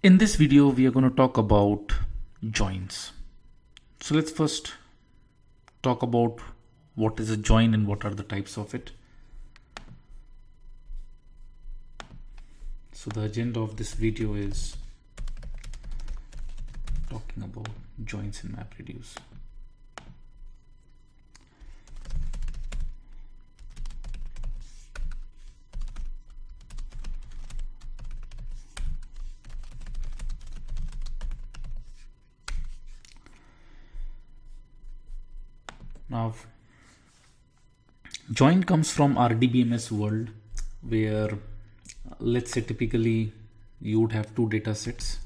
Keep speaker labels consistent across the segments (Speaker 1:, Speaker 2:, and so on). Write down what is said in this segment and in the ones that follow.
Speaker 1: In this video, we are going to talk about joins. So let's first talk about what is a join and what are the types of it. So the agenda of this video is talking about joins in MapReduce. Now, join comes from RDBMS world, where let's say typically you would have two data sets.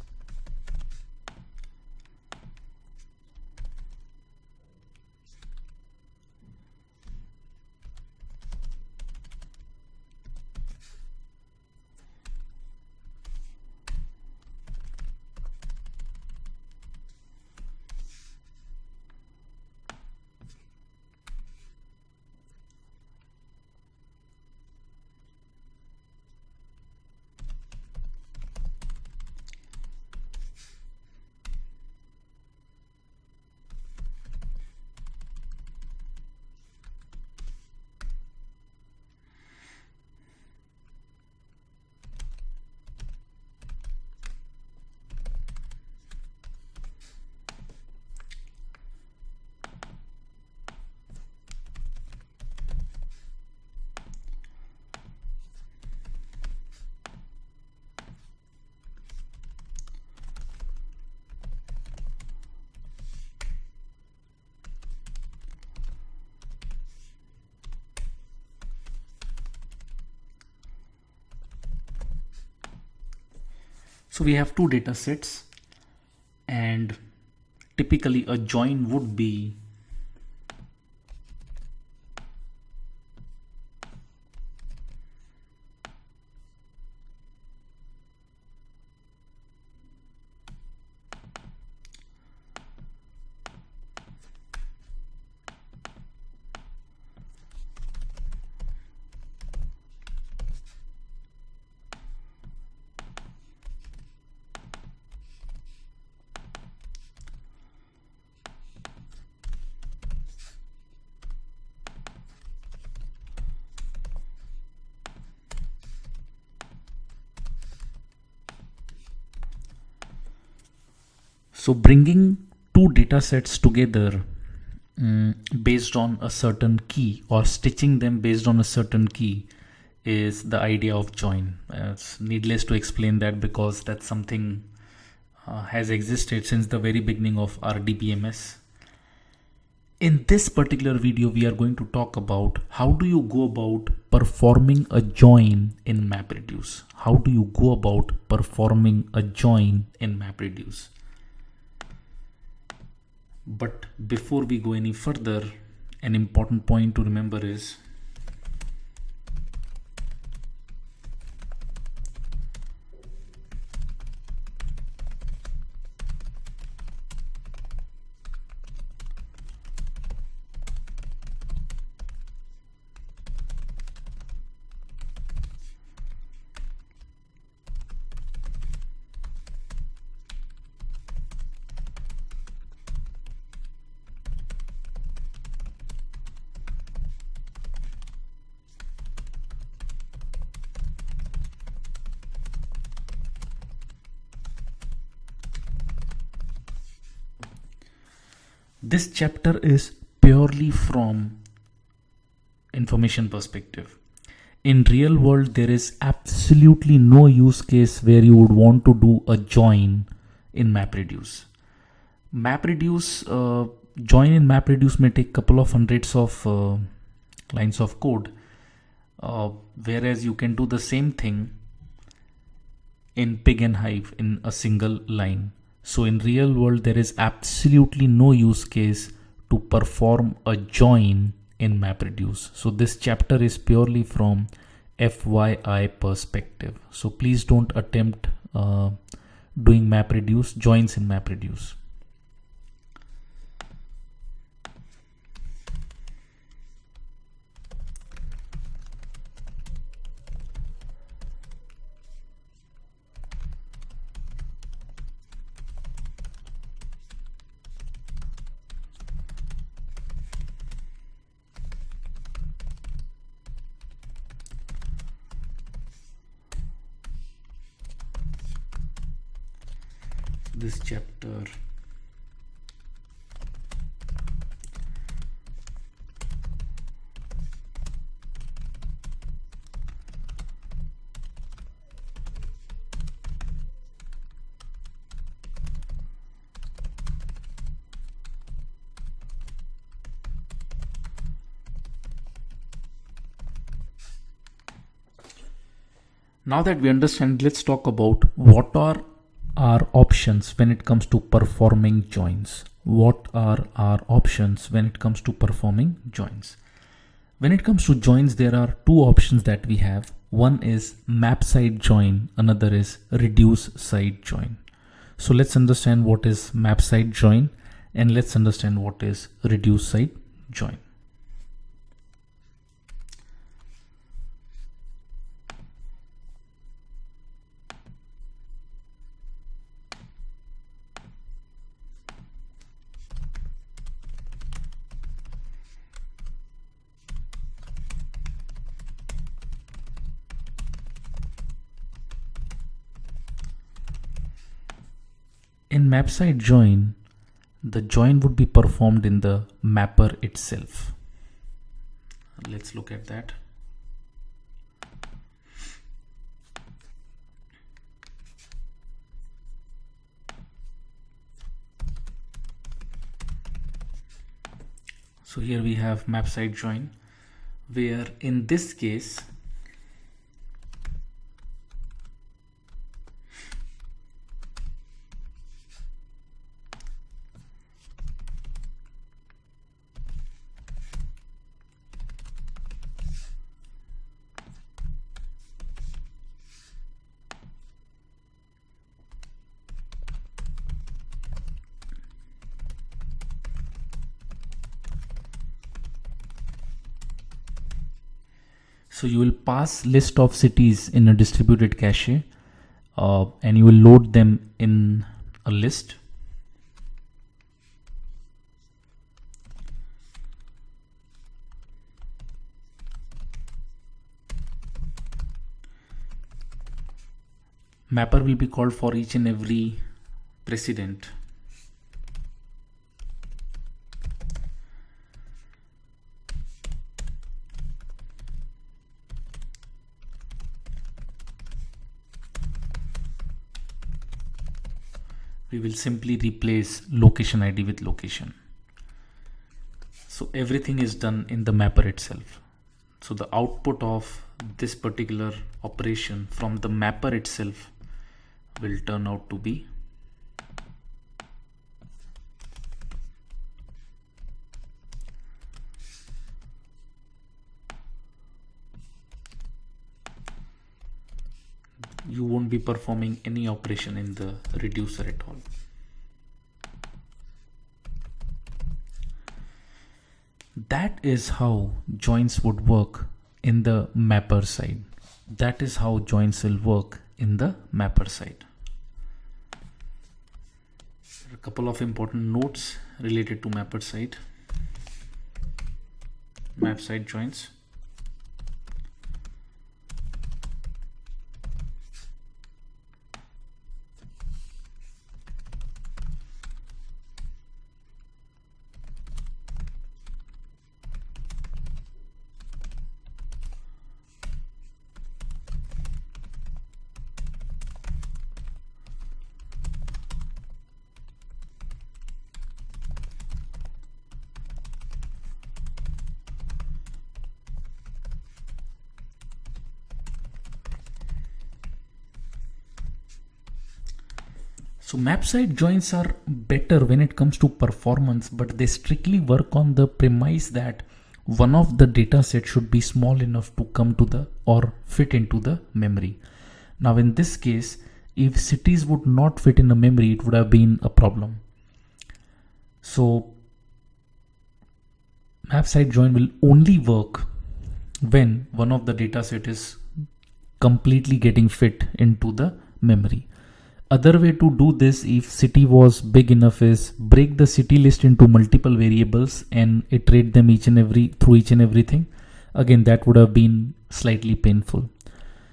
Speaker 1: So we have two data sets, and typically a join would be so bringing two data sets together based on a certain key, or stitching them based on a certain key, is the idea of join. It's needless to explain that, because that's something has existed since the very beginning of RDBMS. In this particular video, we are going to talk about how do you go about performing a join in MapReduce. How do you go about performing a join in MapReduce? But before we go any further, an important point to remember is this chapter is purely from information perspective. In real world, there is absolutely no use case where you would want to do a join in MapReduce. Join in MapReduce may take couple of hundreds of lines of code, whereas you can do the same thing in Pig and Hive in a single line. So in real world, there is absolutely no use case to perform a join in MapReduce. So this chapter is purely from FYI perspective. So please don't attempt doing MapReduce joins in MapReduce. this chapter. Now that we understand, let's talk about what are our options when it comes to performing joins. What are our options when it comes to performing joins? When it comes to joins, there are two options that we have. One is map side join, another is reduce side join. So let's understand what is map side join and let's understand what is reduce side join. In map side join, the join would be performed in the mapper itself. Let's look at that. So here we have map side join, where in this case so you will pass list of cities in a distributed cache and you will load them in a list. Mapper will be called for each and every precedent. We will simply replace location ID with location. So everything is done in the mapper itself. So the output of this particular operation from the mapper itself will turn out to be you won't be performing any operation in the reducer at all. That is how joins would work in the mapper side. That is how joins will work in the mapper side. There are a couple of important notes related to mapper side. Map side joins. So map side joins are better when it comes to performance, but they strictly work on the premise that one of the data sets should be small enough to come to the or fit into the memory. Now in this case, if cities would not fit in a memory, it would have been a problem. So map side join will only work when one of the data set is completely getting fit into the memory. Other way to do this, if city was big enough, is break the city list into multiple variables and iterate them through each and everything. Again, that would have been slightly painful.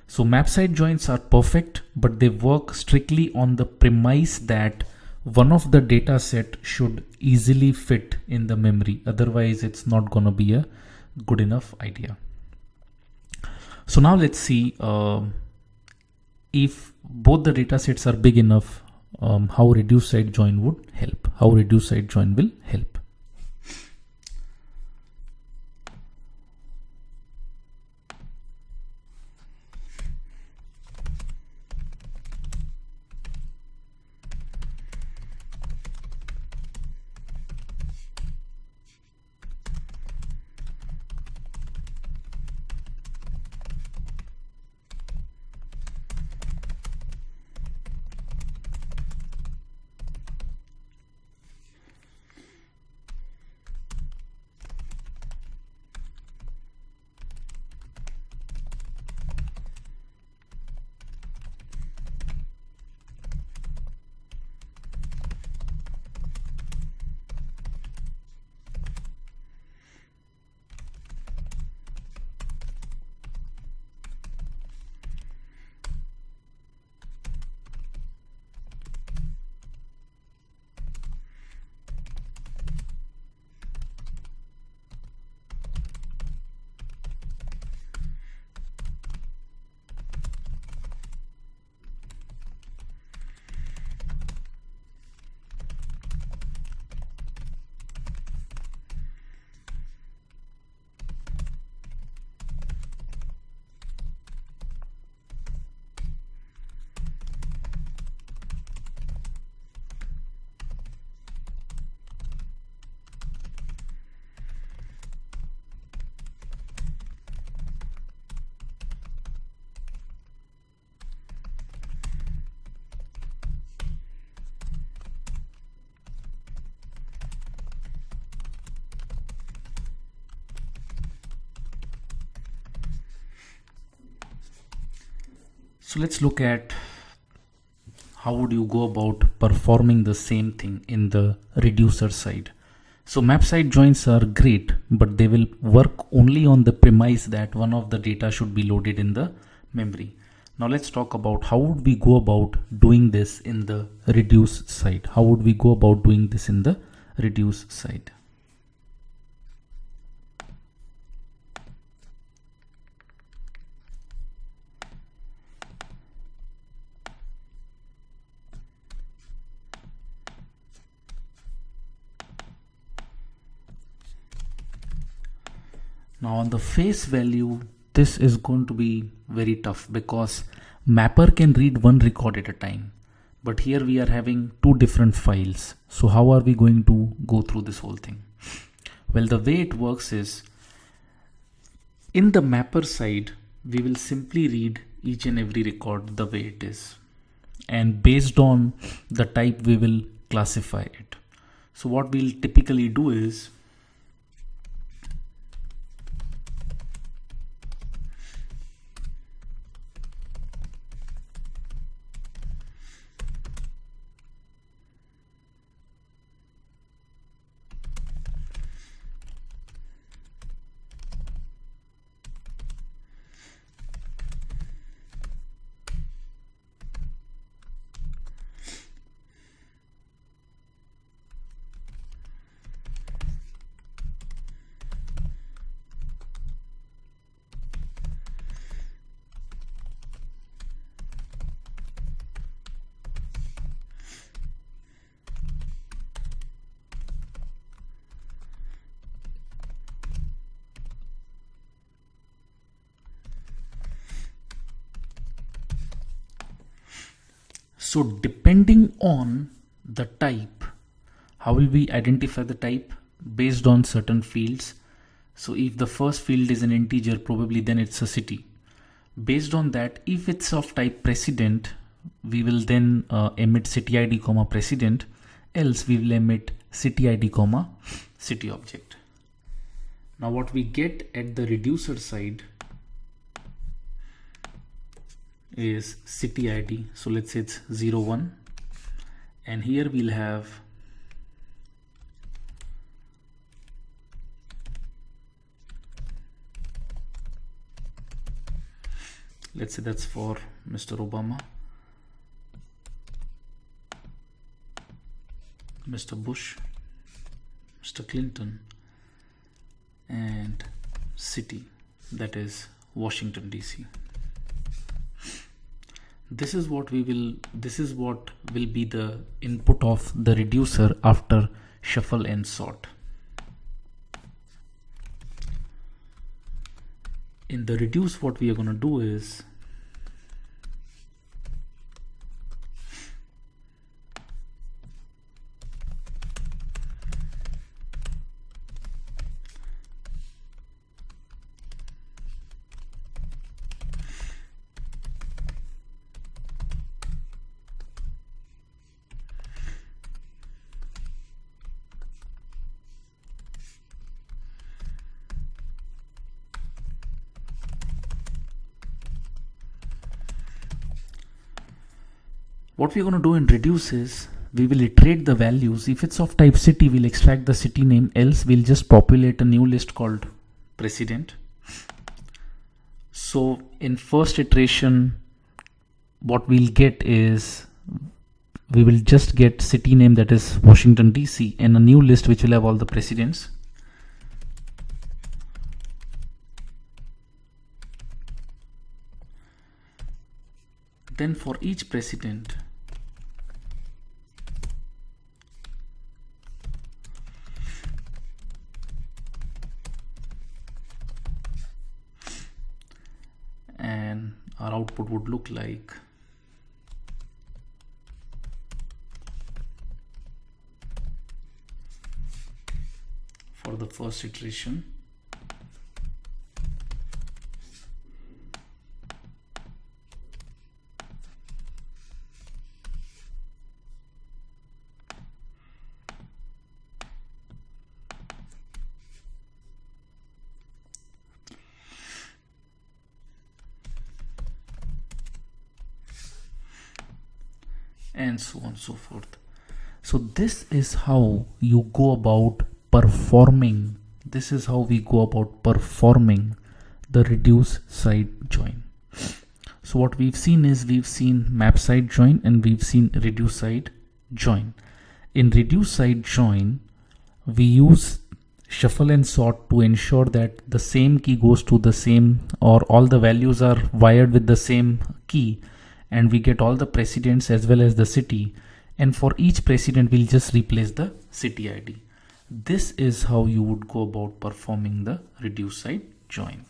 Speaker 1: So map side joins are perfect, but they work strictly on the premise that one of the data set should easily fit in the memory. Otherwise, it's not going to be a good enough idea. So now let's see if both the data sets are big enough, how reduced side join would help, how reduced side join will help. So let's look at how would you go about performing the same thing in the reducer side. So map side joins are great, but they will work only on the premise that one of the data should be loaded in the memory. Now let's talk about how would we go about doing this in the reduce side. How would we go about doing this in the reduce side? Now on the face value, this is going to be very tough because mapper can read one record at a time. But here we are having two different files. So how are we going to go through this whole thing? Well, the way it works is in the mapper side, we will simply read each and every record the way it is. And based on the type, we will classify it. So what we'll typically do is so depending on the type, how will we identify the type? Based on certain fields. So if the first field is an integer, probably then it's a city. Based on that, if it's of type precedent, we will then emit city ID comma precedent, else we will emit city ID comma city object. Now what we get at the reducer side is city ID. So let's say it's 01, and here we'll have let's say that's for Mr. Obama, Mr. Bush, Mr. Clinton, and city, that is Washington DC. This is what will be the input of the reducer after shuffle and sort. In the reduce, what we are going to do is what we're going to do in reduce is we will iterate the values. If it's of type city, we'll extract the city name, else we'll just populate a new list called president. So in first iteration, what we'll get is we will just get city name, that is Washington DC, and a new list which will have all the presidents. Then for each president, and our output would look like for the first iteration. And so on and so forth. So this is how you go about performing. This is how we go about performing the reduce side join. So what we've seen is we've seen map side join and we've seen reduce side join. In reduce side join, we use shuffle and sort to ensure that the same key goes to the same, or all the values are wired with the same key, and we get all the presidents as well as the city, and for each president we'll just replace the city ID. This is how you would go about performing the reduce side join.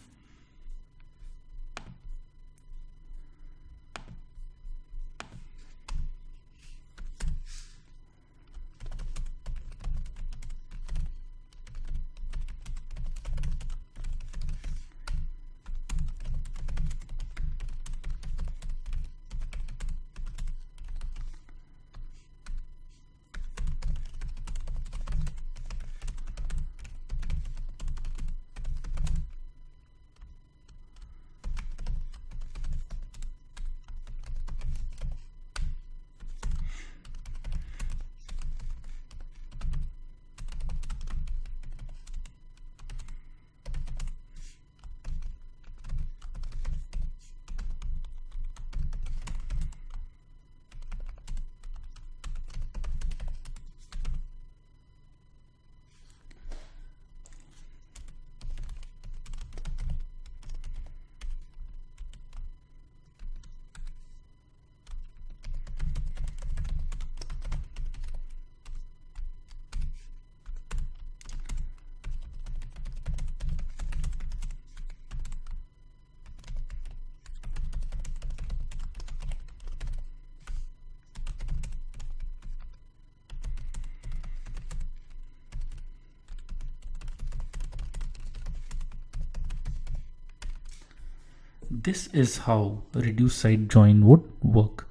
Speaker 1: This is how reduce side join would work.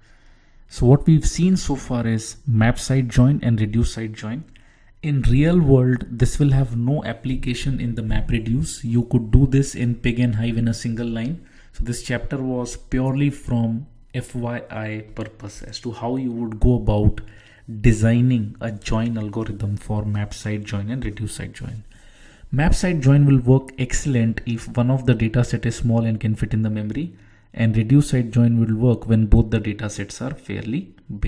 Speaker 1: So what we've seen so far is map side join and reduce side join. In real world, this will have no application in the map reduce. You could do this in pig and hive in a single line. So this chapter was purely from FYI purpose as to how you would go about designing a join algorithm for map side join and reduce side join. Map side join will work excellent if one of the data set is small and can fit in the memory, And reduced side join will work when both the data sets are fairly big.